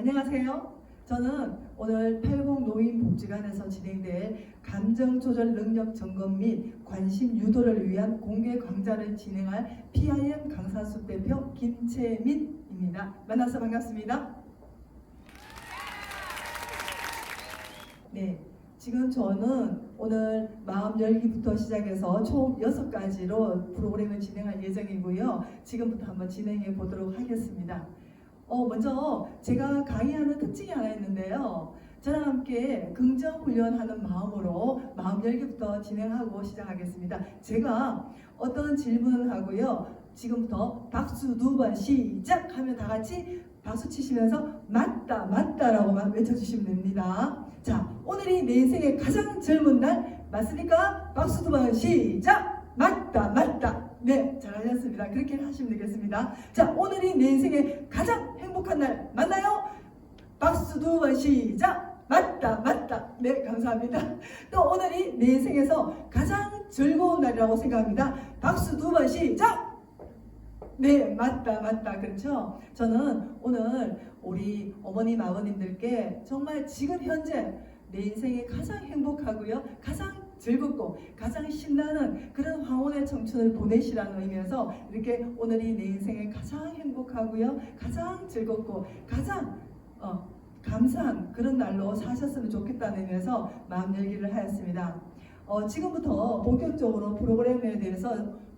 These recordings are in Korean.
안녕하세요. 저는 오늘 80 노인복지관에서 진행될 감정조절 능력 점검 및 관심 유도를 위한 공개 강좌를 진행할 PIM 강사수 대표 김채민입니다. 만나서 반갑습니다. 네, 지금 저는 오늘 마음 열기부터 시작해서 총 6가지로 프로그램을 진행할 예정이고요. 지금부터 한번 진행해 보도록 하겠습니다. 먼저 제가 강의하는 특징이 하나 있는데요. 저랑 함께 긍정 훈련하는 마음으로 마음 열기부터 진행하고 시작하겠습니다. 제가 어떤 질문을 하고요. 지금부터 박수 2번 시작 하면 다 같이 박수 치시면서 맞다 맞다라고만 외쳐주시면 됩니다. 자, 오늘이 내 인생의 가장 젊은 날 맞습니까? 박수 2번 시작! 맞다 맞다. 네, 잘하셨습니다. 그렇게 하시면 되겠습니다. 자, 오늘이 내 인생의 가장 행복한 날 맞나요? 박수 2번 시작! 맞다 맞다. 네, 감사합니다. 또 오늘이 내 인생에서 가장 즐거운 날이라고 생각합니다. 박수 2번 시작! 네, 맞다 맞다. 그렇죠? 저는 오늘 우리 어머님 아버님들께 정말 지금 현재 내 인생이 가장 행복하고요, 가장 즐겁고 가장 신나는 그런 황혼의 청춘을 보내시라는 의미에서 이렇게 오늘이 내 인생에 가장 행복하고요, 가장 즐겁고 가장 감사한 그런 날로 사셨으면 좋겠다는 의미에서 마음 열기를 하였습니다. 지금부터 본격적으로 프로그램에 대해서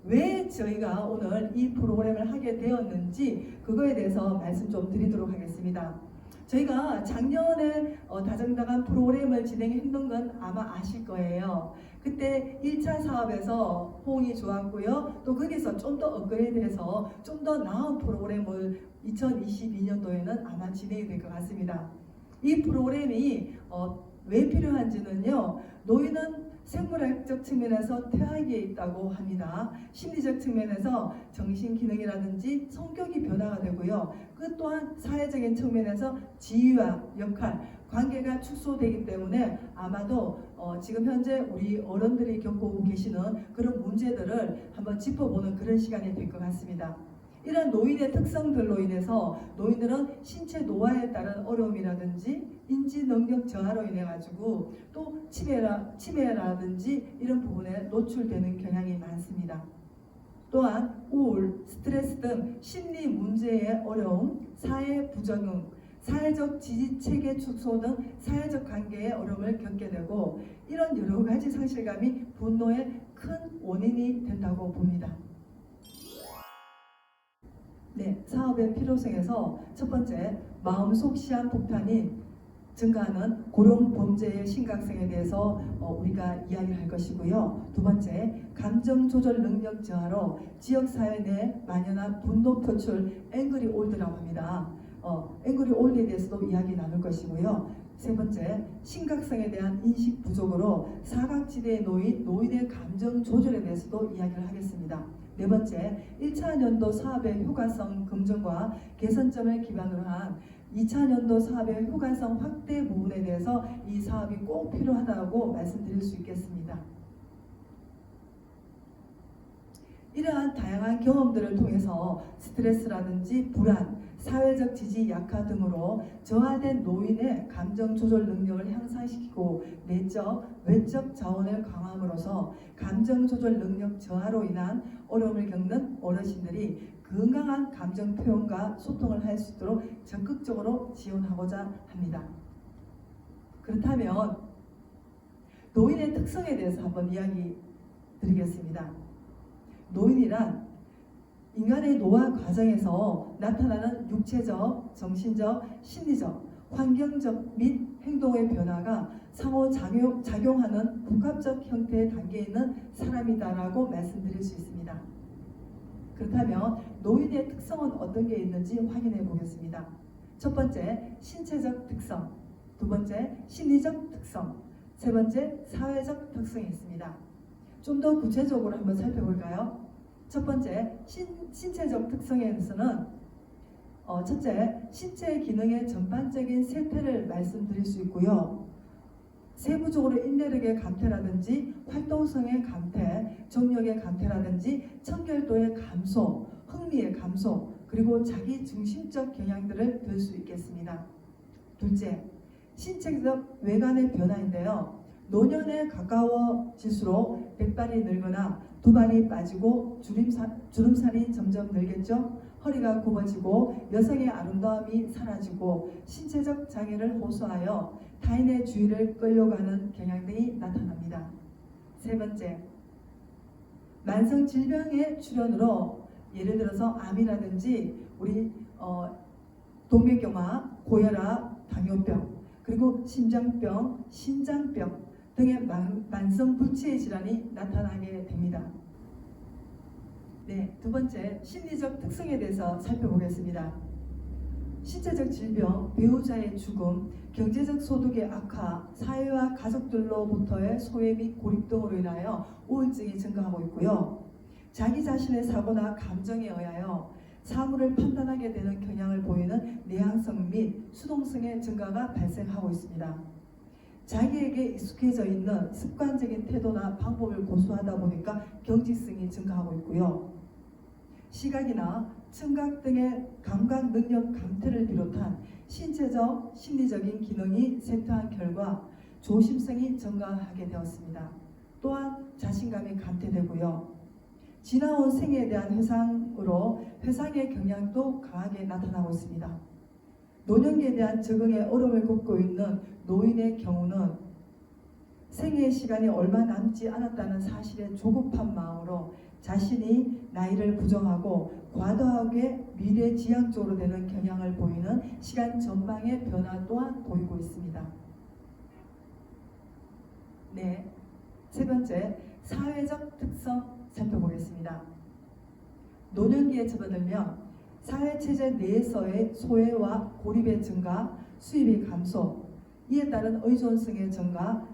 왜 저희가 오늘 이 프로그램을 하게 되었는지 그거에 대해서 말씀 좀 드리도록 하겠습니다. 저희가 작년에 다정다감 프로그램을 진행했던 건 아마 아실 거예요. 그때 1차 사업에서 호응이 좋았고요. 또 거기서 좀 더 업그레이드해서 좀 더 나은 프로그램을 2022년도에는 아마 진행이 될 것 같습니다. 이 프로그램이 왜 필요한지는요. 노인은 생물학적 측면에서 퇴화기에 있다고 합니다. 심리적 측면에서 정신기능이라든지 성격이 변화가 되고요. 그 또한 사회적인 측면에서 지위와 역할, 관계가 축소되기 때문에 아마도 지금 현재 우리 어른들이 겪고 계시는 그런 문제들을 한번 짚어보는 그런 시간이 될 것 같습니다. 이런 노인의 특성들로 인해서 노인들은 신체 노화에 따른 어려움이라든지 인지 능력 저하로 인해 가지고 또 치매라든지 이런 부분에 노출되는 경향이 많습니다. 또한 우울, 스트레스 등 심리 문제의 어려움, 사회 부적응, 사회적 지지 체계 축소 등 사회적 관계의 어려움을 겪게 되고 이런 여러 가지 상실감이 분노의 큰 원인이 된다고 봅니다. 네, 사업의 필요성에서 첫 번째, 마음속 시한 폭탄이 증가하는 고령 범죄의 심각성에 대해서 우리가 이야기를 할 것이고요. 두 번째, 감정 조절 능력 저하로 지역사회 내 만연한 분노 표출 앵그리 올드라고 합니다. 앵그리 올드에 대해서도 이야기 나눌 것이고요. 세 번째, 심각성에 대한 인식 부족으로 사각지대에 놓인 노인의 감정 조절에 대해서도 이야기를 하겠습니다. 네 번째, 1차 년도 사업의 효과성 검증과 개선점을 기반으로 한 2차 년도 사업의 효과성 확대 부분에 대해서 이 사업이 꼭 필요하다고 말씀드릴 수 있겠습니다. 이러한 다양한 경험들을 통해서 스트레스라든지 불안, 사회적 지지 약화 등으로 저하된 노인의 감정 조절 능력을 향상시키고 내적, 외적 자원을 강화함으로써 감정 조절 능력 저하로 인한 어려움을 겪는 어르신들이 건강한 감정 표현과 소통을 할 수 있도록 적극적으로 지원하고자 합니다. 그렇다면 노인의 특성에 대해서 한번 이야기 드리겠습니다. 노인이란 인간의 노화 과정에서 나타나는 육체적, 정신적, 심리적, 환경적 및 행동의 변화가 상호작용하는 복합적 형태의 단계에 있는 사람이다라고 말씀드릴 수 있습니다. 그렇다면 노인의 특성은 어떤 게 있는지 확인해 보겠습니다. 첫 번째, 신체적 특성, 두 번째, 심리적 특성, 세 번째, 사회적 특성이 있습니다. 좀 더 구체적으로 한번 살펴볼까요? 첫 번째, 신체적 특성에서는 첫째, 신체 기능의 전반적인 쇠퇴를 말씀드릴 수 있고요. 세부적으로 인내력의 감퇴라든지 활동성의 감퇴, 정력의 감퇴라든지 청결도의 감소, 흥미의 감소, 그리고 자기 중심적 경향들을 들 수 있겠습니다. 둘째, 신체적 외관의 변화인데요. 노년에 가까워질수록 백발이 늘거나 두발이 빠지고 주름살이 점점 늘겠죠. 허리가 굽어지고 여성의 아름다움이 사라지고 신체적 장애를 호소하여 타인의 주의를 끌려가는 경향들이 나타납니다. 세 번째, 만성 질병의 출현으로 예를 들어서 암이라든지 우리 동맥경화, 고혈압, 당뇨병, 그리고 심장병, 신장병 등의 만성 불치의 질환이 나타나게 됩니다. 네, 두 번째, 심리적 특성에 대해서 살펴보겠습니다. 신체적 질병, 배우자의 죽음, 경제적 소득의 악화, 사회와 가족들로부터의 소외 및 고립 등으로 인하여 우울증이 증가하고 있고요. 자기 자신의 사고나 감정에 의하여 사물을 판단하게 되는 경향을 보이는 내향성 및 수동성의 증가가 발생하고 있습니다. 자기에게 익숙해져 있는 습관적인 태도나 방법을 고수하다 보니까 경직성이 증가하고 있고요. 시각이나 청각 등의 감각 능력 감퇴를 비롯한 신체적, 심리적인 기능이 쇠퇴한 결과 조심성이 증가하게 되었습니다. 또한 자신감이 감퇴되고요. 지나온 생에 대한 회상으로 회상의 경향도 강하게 나타나고 있습니다. 노년기에 대한 적응에 어려움을 겪고 있는 노인의 경우는 생애의 시간이 얼마 남지 않았다는 사실에 조급한 마음으로 자신이 나이를 부정하고 과도하게 미래지향적으로 되는 경향을 보이는 시간 전망의 변화 또한 보이고 있습니다. 네, 세 번째, 사회적 특성 살펴보겠습니다. 노년기에 접어들면 사회체제 내에서의 소외와 고립의 증가, 수입의 감소, 이에 따른 의존성의 증가,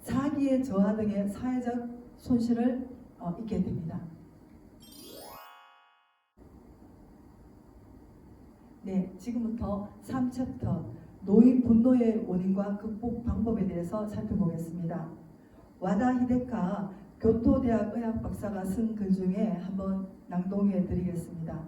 사기의 저하 등의 사회적 손실을 입게 됩니다. 네, 지금부터 3챕터 노인 분노의 원인과 극복 방법에 대해서 살펴보겠습니다. 와다 히데카 교토대학 의학 박사가 쓴 글 중에 한번 낭독해 드리겠습니다.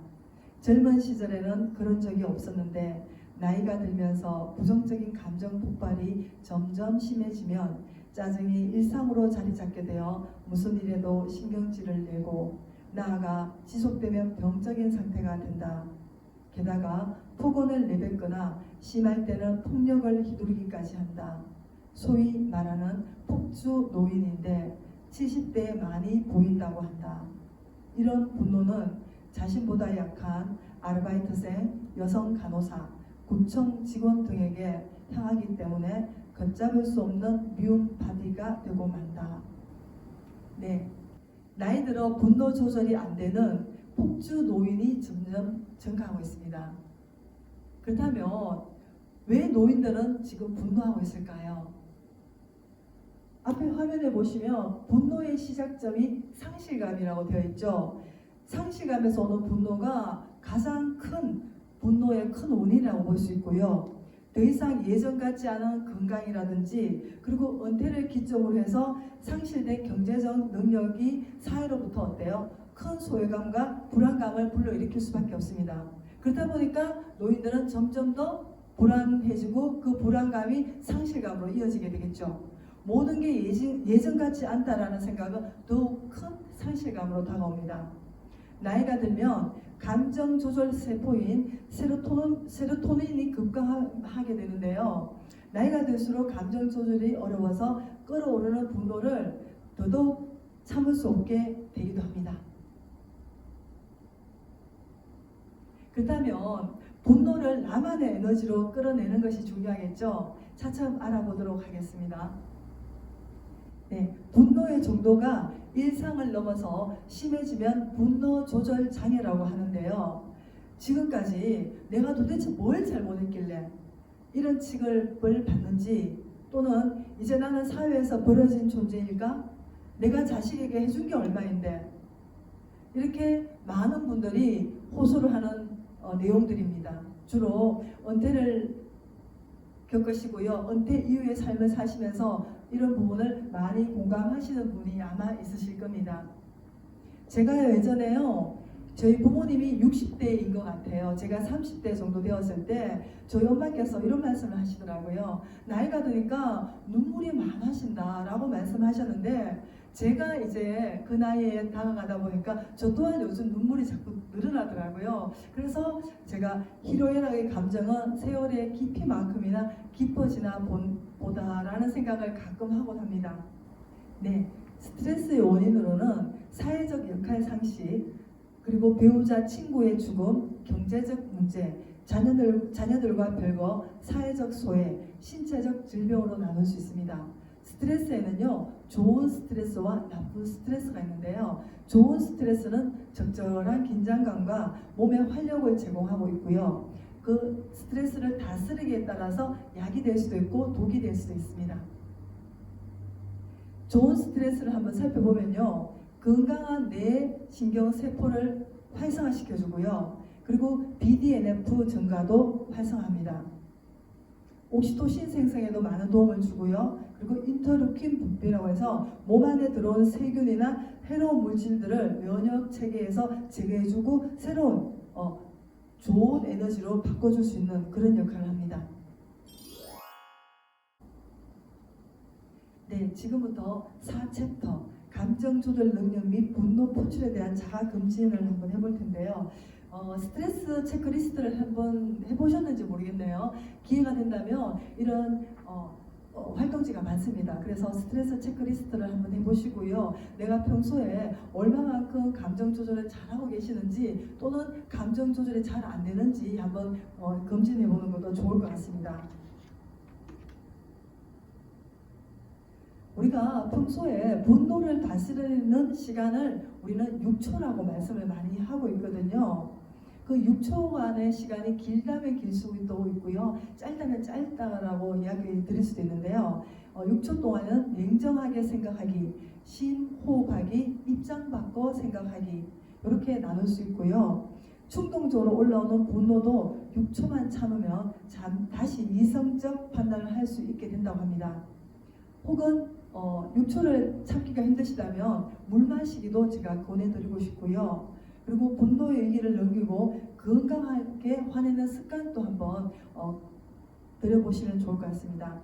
젊은 시절에는 그런 적이 없었는데 나이가 들면서 부정적인 감정 폭발이 점점 심해지면 짜증이 일상으로 자리 잡게 되어 무슨 일에도 신경질을 내고 나아가 지속되면 병적인 상태가 된다. 게다가 폭언을 내뱉거나 심할 때는 폭력을 휘두르기까지 한다. 소위 말하는 폭주 노인인데 70대에 많이 보인다고 한다. 이런 분노는 자신보다 약한 아르바이트생, 여성 간호사, 구청 직원 등에게 향하기 때문에 걷잡을 수 없는 미움 바디가 되고 만다. 네, 나이 들어 분노 조절이 안 되는 폭주 노인이 점점 증가하고 있습니다. 그렇다면 왜 노인들은 지금 분노하고 있을까요? 앞에 화면에 보시면 분노의 시작점이 상실감이라고 되어 있죠. 상실감에서 오는 분노가 가장 큰 분노의 큰 원인이라고 볼 수 있고요. 더 이상 예전 같지 않은 건강이라든지 그리고 은퇴를 기점으로 해서 상실된 경제적 능력이 사회로부터 어때요? 큰 소외감과 불안감을 불러일으킬 수밖에 없습니다. 그러다 보니까 노인들은 점점 더 불안해지고 그 불안감이 상실감으로 이어지게 되겠죠. 모든 게 예전 같지 않다라는 생각은 더욱 큰 상실감으로 다가옵니다. 나이가 들면 감정 조절 세포인 세로토닌이 급감하게 되는데요. 나이가 들수록 감정 조절이 어려워서 끓어오르는 분노를 더더욱 참을 수 없게 되기도 합니다. 그렇다면 분노를 나만의 에너지로 끌어내는 것이 중요하겠죠. 차츰 알아보도록 하겠습니다. 네, 분노의 정도가 일상을 넘어서 심해지면 분노 조절 장애라고 하는데요. 지금까지 내가 도대체 뭘 잘못했길래 이런 취급을 받는지, 또는 이제 나는 사회에서 버려진 존재일까? 내가 자식에게 해준 게 얼마인데, 이렇게 많은 분들이 호소를 하는 내용들입니다. 주로 은퇴를 겪으시고요. 은퇴 이후의 삶을 사시면서 이런 부분을 많이 공감하시는 분이 아마 있으실 겁니다. 제가 예전에요, 저희 부모님이 60대인 것 같아요. 제가 30대 정도 되었을 때 저희 엄마께서 이런 말씀을 하시더라고요. 나이가 드니까 눈물이 많아진다라고 말씀하셨는데 제가 이제 그 나이에 다가가다 보니까 저 또한 요즘 눈물이 자꾸 늘어나더라고요. 그래서 제가 희로애락의 감정은 세월의 깊이만큼이나 깊어지나 보다라는 생각을 가끔 하곤 합니다. 네, 스트레스의 원인으로는 사회적 역할 상실, 그리고 배우자 친구의 죽음, 경제적 문제, 자녀들과 별거, 사회적 소외, 신체적 질병으로 나눌 수 있습니다. 스트레스에는요, 좋은 스트레스와 나쁜 스트레스가 있는데요. 좋은 스트레스는 적절한 긴장감과 몸에 활력을 제공하고 있고요. 그 스트레스를 다스리기에 따라서 약이 될 수도 있고 독이 될 수도 있습니다. 좋은 스트레스를 한번 살펴보면요. 건강한 뇌 신경 세포를 활성화시켜주고요. 그리고 BDNF 증가도 활성화합니다. 옥시토신 생성에도 많은 도움을 주고요. 그리고 인터루킨 분비라고 해서 몸 안에 들어온 세균이나 해로운 물질들을 면역 체계에서 제거해주고 새로운 좋은 에너지로 바꿔줄 수 있는 그런 역할을 합니다. 네, 지금부터 4챕터 감정 조절 능력 및 분노 포출에 대한 자가 검진을 한번 해볼 텐데요. 스트레스 체크리스트를 한번 해보셨는지 모르겠네요. 기회가 된다면 이런 활동지가 많습니다. 그래서 스트레스 체크리스트를 한번 해보시고요. 내가 평소에 얼마만큼 감정 조절을 잘하고 계시는지 또는 감정 조절이 잘 안 되는지 한번 검진해보는 것도 좋을 것 같습니다. 우리가 평소에 분노를 다스리는 시간을 우리는 6초라고 말씀을 많이 하고 있거든요. 그 6초간의 시간이 길다면 길수도 있고요. 짧다면 짧다라고 이야기 드릴 수도 있는데요. 6초 동안은 냉정하게 생각하기, 심호흡하기, 입장 바꿔 생각하기 이렇게 나눌 수 있고요. 충동적으로 올라오는 분노도 6초만 참으면 다시 이성적 판단을 할 수 있게 된다고 합니다. 혹은 6초를 참기가 힘드시다면 물 마시기도 제가 권해드리고 싶고요. 그리고 분노의 위기를 넘기고 건강하게 화내는 습관도 한번 들여보시면 좋을 것 같습니다.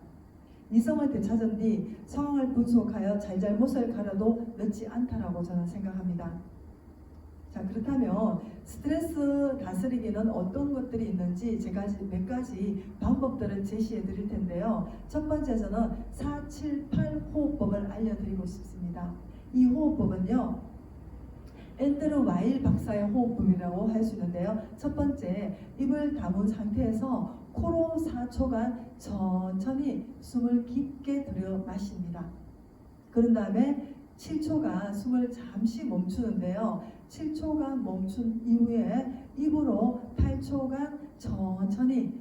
이성을 되찾은 뒤 상황을 분석하여 잘잘못을 가려도 늦지 않다라고 저는 생각합니다. 자, 그렇다면 스트레스 다스리기는 어떤 것들이 있는지 제가 몇 가지 방법들을 제시해 드릴 텐데요. 첫 번째 저는 478 호흡법을 알려드리고 싶습니다. 이 호흡법은요, 앤드루 와일 박사의 호흡법이라고 할 수 있는데요. 첫 번째, 입을 다문 상태에서 코로 4초간 천천히 숨을 깊게 들여 마십니다. 그런 다음에 7초간 숨을 잠시 멈추는데요. 7초간 멈춘 이후에 입으로 8초간 천천히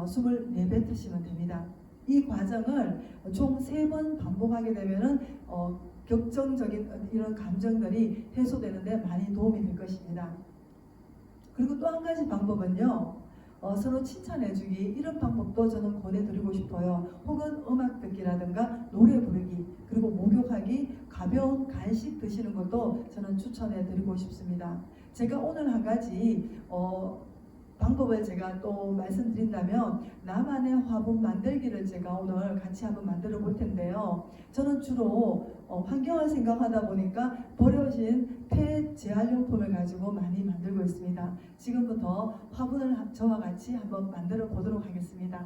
숨을 내뱉으시면 됩니다. 이 과정을 총 3번 반복하게 되면은 격정적인 이런 감정들이 해소되는데 많이 도움이 될 것입니다. 그리고 또 한 가지 방법은요. 서로 칭찬해주기, 이런 방법도 저는 권해드리고 싶어요. 혹은 음악 듣기라든가 노래 부르기, 그리고 목욕하기, 가벼운 간식 드시는 것도 저는 추천해드리고 싶습니다. 제가 오늘 한 가지 방법을 제가 또 말씀드린다면 나만의 화분 만들기를 제가 오늘 같이 한번 만들어 볼 텐데요. 저는 주로 환경을 생각하다 보니까 버려진 폐 재활용품을 가지고 많이 만들고 있습니다. 지금부터 화분을 저와 같이 한번 만들어 보도록 하겠습니다.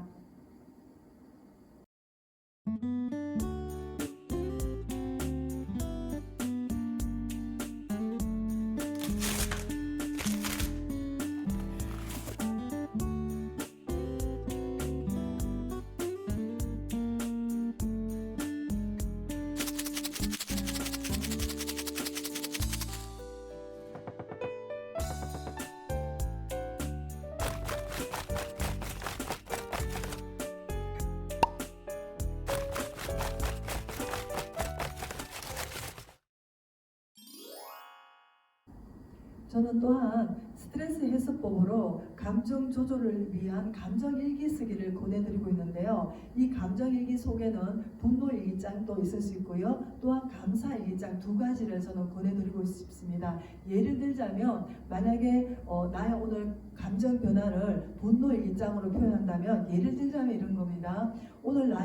저는 또한 스트레스 해소법으로 감정 조절을 위한 감정 일기 쓰기를 권해드리고 있는데요. 이 감정 일기 속에는 분노 일기장도 있을 수 있고요. 또한 감사 일기장 두 가지를 저는 권해드리고 싶습니다. 예를 들자면 만약에 나의 오늘 감정 변화를 분노 일기장으로 표현한다면 예를 들자면 이런 겁니다. 오늘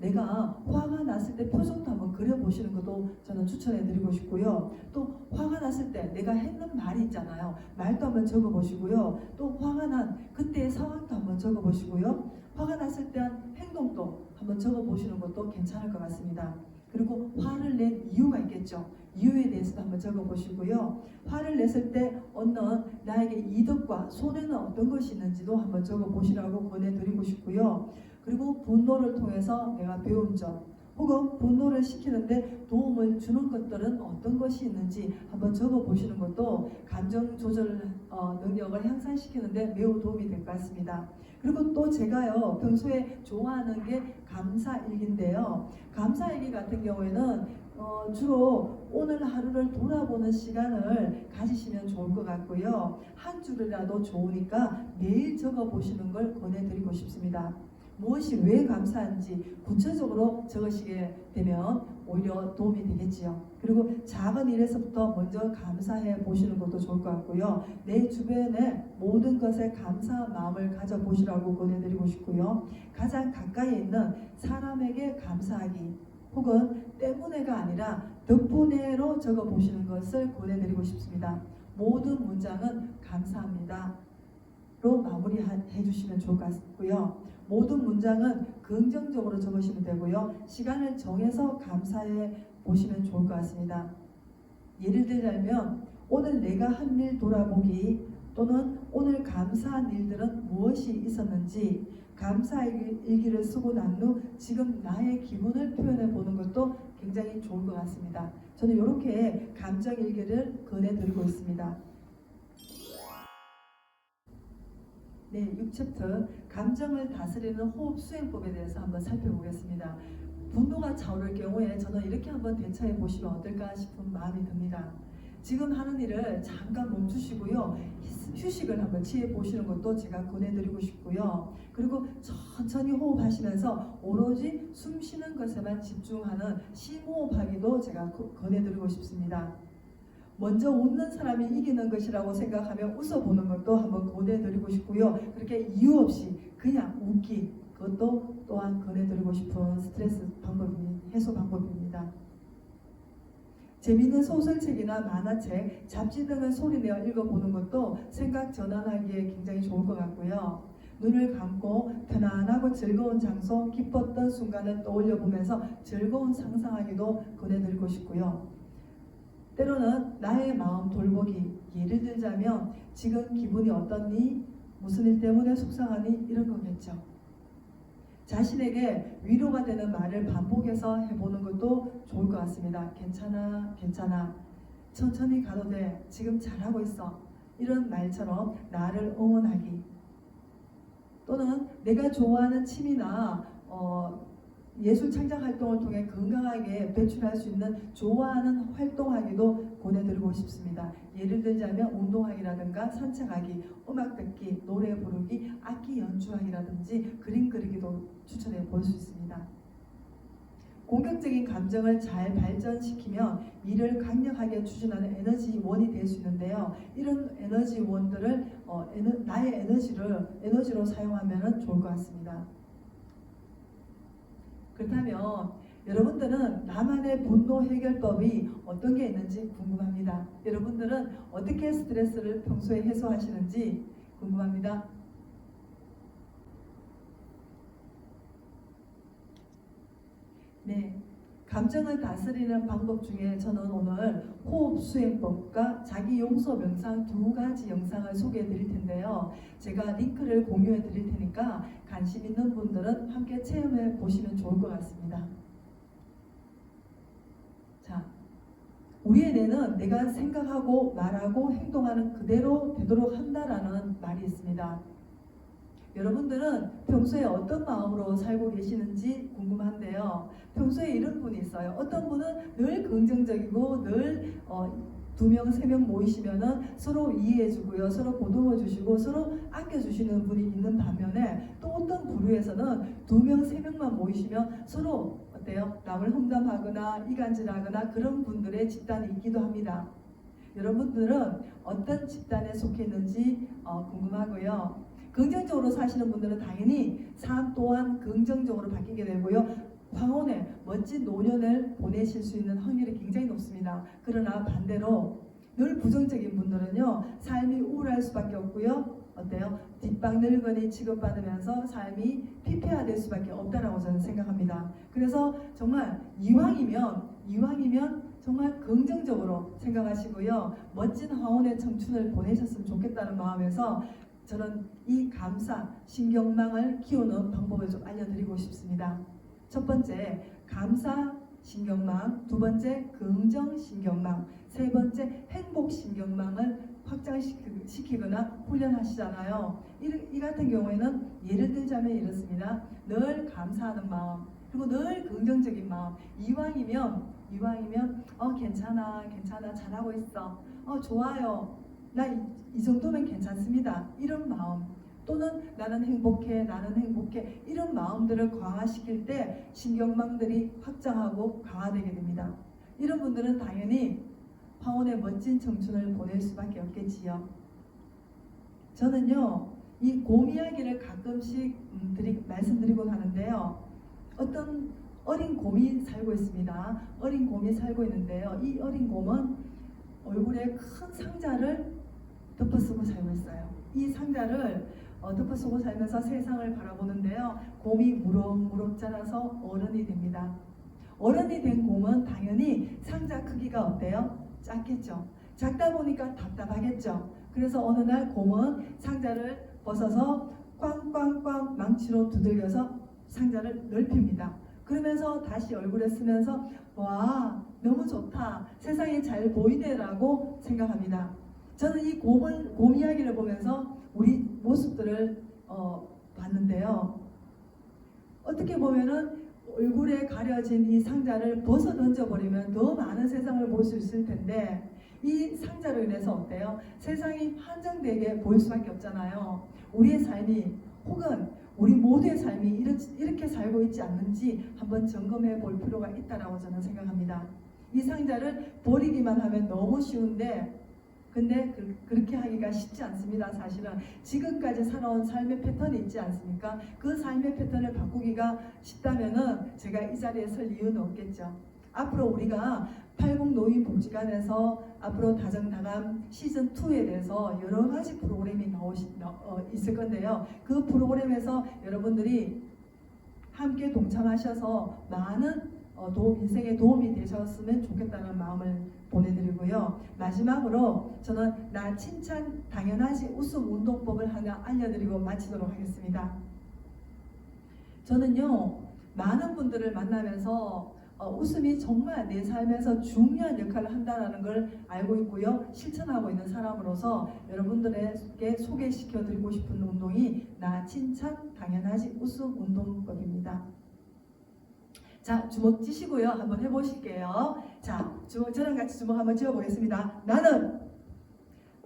내가 화가 났을 때 표정도 한번 그려보시는 것도 저는 추천해드리고 싶고요. 또 화가 났을 때 내가 했는 말이 있잖아요. 말도 한번 적어보시고요. 또 화가 난 그때의 상황도 한번 적어보시고요. 화가 났을 때 한 행동도 한번 적어보시는 것도 괜찮을 것 같습니다. 그리고 화를 낸 이유가 있겠죠. 이유에 대해서도 한번 적어보시고요. 화를 냈을 때 얻는 나에게 이득과 손해는 어떤 것이 있는지도 한번 적어보시라고 권해드리고 싶고요. 그리고 분노를 통해서 내가 배운 점 혹은 분노를 시키는데 도움을 주는 것들은 어떤 것이 있는지 한번 적어보시는 것도 감정 조절 능력을 향상시키는데 매우 도움이 될 것 같습니다. 그리고 또 제가요 평소에 좋아하는 게 감사일기인데요. 감사일기 같은 경우에는 주로 오늘 하루를 돌아보는 시간을 가지시면 좋을 것 같고요. 한 줄이라도 좋으니까 매일 적어보시는 걸 권해드리고 싶습니다. 무엇이 왜 감사한지 구체적으로 적으시게 되면 오히려 도움이 되겠지요. 그리고 작은 일에서부터 먼저 감사해 보시는 것도 좋을 것 같고요. 내 주변의 모든 것에 감사한 마음을 가져보시라고 권해드리고 싶고요. 가장 가까이 있는 사람에게 감사하기 혹은 때문에가 아니라 덕분에로 적어보시는 것을 권해드리고 싶습니다. 모든 문장은 감사합니다 로 마무리해 주시면 좋을 것 같고요. 모든 문장은 긍정적으로 적으시면 되고요. 시간을 정해서 감사해 보시면 좋을 것 같습니다. 예를 들자면 오늘 내가 한 일 돌아보기 또는 오늘 감사한 일들은 무엇이 있었는지 감사일기를 쓰고 난 후 지금 나의 기분을 표현해 보는 것도 굉장히 좋을 것 같습니다. 저는 이렇게 감정일기를 권해드리고 있습니다. 네, 6챕터 감정을 다스리는 호흡 수행법에 대해서 한번 살펴보겠습니다. 분노가 차오를 경우에 저는 이렇게 한번 대처해 보시면 어떨까 싶은 마음이 듭니다. 지금 하는 일을 잠깐 멈추시고요. 휴식을 한번 취해 보시는 것도 제가 권해드리고 싶고요. 그리고 천천히 호흡하시면서 오로지 숨 쉬는 것에만 집중하는 심호흡하기도 제가 권해드리고 싶습니다. 먼저 웃는 사람이 이기는 것이라고 생각하며 웃어보는 것도 한번 권해드리고 싶고요. 그렇게 이유 없이 그냥 웃기 그것도 또한 권해드리고 싶은 스트레스 해소 방법입니다. 재미있는 소설책이나 만화책, 잡지 등을 소리내어 읽어보는 것도 생각 전환하기에 굉장히 좋을 것 같고요. 눈을 감고 편안하고 즐거운 장소, 기뻤던 순간을 떠올려보면서 즐거운 상상하기도 권해드리고 싶고요. 때로는 나의 마음 돌보기, 예를 들자면 지금 기분이 어떻니? 무슨 일 때문에 속상하니? 이런 거겠죠. 자신에게 위로가 되는 말을 반복해서 해보는 것도 좋을 것 같습니다. 괜찮아, 괜찮아. 천천히 가도 돼. 지금 잘하고 있어. 이런 말처럼 나를 응원하기. 또는 내가 좋아하는 취미나 예술 창작 활동을 통해 건강하게 배출할 수 있는 좋아하는 활동하기도 권해드리고 싶습니다. 예를 들자면 운동하기라든가 산책하기, 음악 듣기, 노래 부르기, 악기 연주하기라든지 그림 그리기도 추천해 볼 수 있습니다. 공격적인 감정을 잘 발전시키면 일을 강력하게 추진하는 에너지원이 될 수 있는데요. 이런 에너지원들을 나의 에너지로 사용하면 좋을 것 같습니다. 그렇다면 여러분들은 나만의 분노 해결법이 어떤 게 있는지 궁금합니다. 여러분들은 어떻게 스트레스를 평소에 해소하시는지 궁금합니다. 네, 감정을 다스리는 방법 중에 저는 오늘 호흡 수행법과 자기 용서 명상 두 가지 영상을 소개해 드릴 텐데요. 제가 링크를 공유해 드릴 테니까 관심 있는 분들은 함께 체험해 보시면 좋을 것 같습니다. 자, 우리의 뇌는 내가 생각하고 말하고 행동하는 그대로 되도록 한다라는 말이 있습니다. 여러분들은 평소에 어떤 마음으로 살고 계시는지 궁금한데요. 평소에 이런 분이 있어요. 어떤 분은 늘 긍정적이고 늘 2명, 3명 모이시면은 서로 이해해주고요, 서로 보듬어주시고 서로 아껴주시는 분이 있는 반면에 또 어떤 부류에서는 2명, 3명만 모이시면 서로 어때요? 남을 험담하거나 이간질하거나 그런 분들의 집단이 있기도 합니다. 여러분들은 어떤 집단에 속해 있는지 궁금하고요. 긍정적으로 사시는 분들은 당연히 삶 또한 긍정적으로 바뀌게 되고요. 황혼의 멋진 노년을 보내실 수 있는 확률이 굉장히 높습니다. 그러나 반대로 늘 부정적인 분들은요, 삶이 우울할 수밖에 없고요. 어때요? 뒷방 늙은이 취급받으면서 삶이 피폐화될 수밖에 없다라고 저는 생각합니다. 그래서 정말 이왕이면 정말 긍정적으로 생각하시고요. 멋진 황혼의 청춘을 보내셨으면 좋겠다는 마음에서 저는 이 감사 신경망을 키우는 방법을 좀 알려드리고 싶습니다. 첫 번째, 감사 신경망, 두 번째, 긍정 신경망, 세 번째, 행복 신경망을 확장시키거나 훈련하시잖아요. 이 같은 경우에는 예를 들자면 이렇습니다. 늘 감사하는 마음, 그리고 늘 긍정적인 마음. 이왕이면 괜찮아 잘하고 있어, 좋아요, 나 이 정도면 괜찮습니다, 이런 마음, 또는 나는 행복해 이런 마음들을 강화시킬 때 신경망들이 확장하고 강화되게 됩니다. 이런 분들은 당연히 황혼의 멋진 청춘을 보낼 수밖에 없겠지요. 저는요, 이 곰 이야기를 가끔씩 말씀드리곤 하는데요. 어떤 어린 곰이 살고 있습니다. 어린 곰이 살고 있는데요. 이 어린 곰은 얼굴에 큰 상자를 덮어쓰고 살고 있어요. 이 상자를 덮어쓰고 살면서 세상을 바라보는데요. 곰이 무럭무럭 자라서 어른이 됩니다. 어른이 된 곰은 당연히 상자 크기가 어때요? 작겠죠. 작다 보니까 답답하겠죠. 그래서 어느 날 곰은 상자를 벗어서 꽝꽝꽝 망치로 두들겨서 상자를 넓힙니다. 그러면서 다시 얼굴에 쓰면서 와, 너무 좋다, 세상이 잘 보이네라고 생각합니다. 저는 이 곰 이야기를 보면서 우리 모습들을 봤는데요. 어떻게 보면은 얼굴에 가려진 이 상자를 벗어 던져버리면 더 많은 세상을 볼 수 있을 텐데, 이 상자로 인해서 어때요? 세상이 한정되게 보일 수밖에 없잖아요. 우리의 삶이, 혹은 우리 모두의 삶이 이렇게 살고 있지 않는지 한번 점검해 볼 필요가 있다라고 저는 생각합니다. 이 상자를 버리기만 하면 너무 쉬운데, 근데 그렇게 하기가 쉽지 않습니다. 사실은 지금까지 살아온 삶의 패턴이 있지 않습니까? 그 삶의 패턴을 바꾸기가 쉽다면은 제가 이 자리에 설 이유는 없겠죠. 앞으로 우리가 팔공노인복지관에서 앞으로 다정다감 시즌2에 대해서 여러 가지 프로그램이 있을 건데요. 그 프로그램에서 여러분들이 함께 동참하셔서 많은 인생에 도움이 되셨으면 좋겠다는 마음을 보내드리고요. 마지막으로 저는 나 칭찬 당연하지 웃음 운동법을 하나 알려드리고 마치도록 하겠습니다. 저는요, 많은 분들을 만나면서 웃음이 정말 내 삶에서 중요한 역할을 한다는 걸 알고 있고요, 실천하고 있는 사람으로서 여러분들에게 소개시켜 드리고 싶은 운동이 나 칭찬 당연하지 웃음 운동법입니다. 자, 주먹 쥐시고요, 한번 해보실게요. 자, 저랑 같이 주먹 한번 쥐어보겠습니다. 나는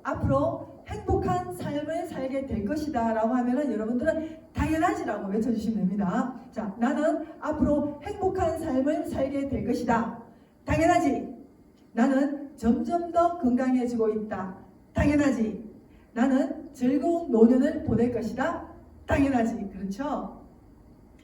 앞으로 행복한 삶을 살게 될 것이다 라고 하면은 여러분들은 당연하지라고 외쳐주시면 됩니다. 자, 나는 앞으로 행복한 삶을 살게 될 것이다. 당연하지. 나는 점점 더 건강해지고 있다. 당연하지. 나는 즐거운 노년을 보낼 것이다. 당연하지. 그렇죠?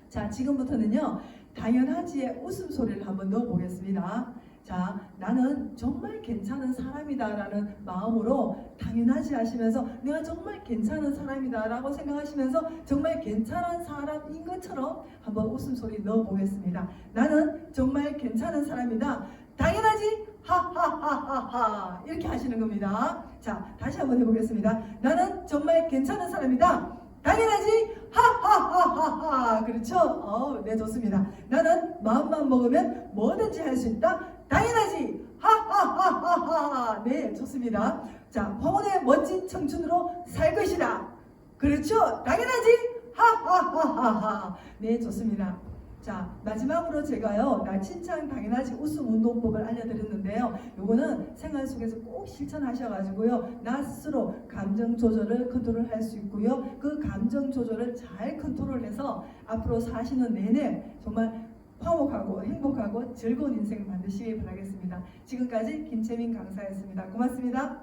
자, 지금부터는요, 당연하지의 웃음소리를 한번 넣어보겠습니다. 자, 나는 정말 괜찮은 사람이다 라는 마음으로 당연하지 하시면서 내가 정말 괜찮은 사람이다 라고 생각하시면서 정말 괜찮은 사람인 것처럼 한번 웃음소리 넣어보겠습니다. 나는 정말 괜찮은 사람이다. 당연하지? 하하하하하. 이렇게 하시는 겁니다. 자, 다시 한번 해보겠습니다. 나는 정말 괜찮은 사람이다. 당연하지? 하하하하하. 그렇죠? 네, 좋습니다. 나는 마음만 먹으면 뭐든지 할 수 있다. 당연하지? 하하하하하. 네, 좋습니다. 자, 황혼의 멋진 청춘으로 살 것이다. 그렇죠? 당연하지? 하하하하하. 네, 좋습니다. 자, 마지막으로 제가요, 나 칭찬 당연하지 웃음 운동법을 알려드렸는데요. 요거는 생활 속에서 꼭 실천하셔가지고요, 나 스스로 감정 조절을 컨트롤할 수 있고요. 그 감정 조절을 잘 컨트롤해서 앞으로 사시는 내내 정말 화목하고 행복하고 즐거운 인생을 만드시기 바라겠습니다. 지금까지 김채민 강사였습니다. 고맙습니다.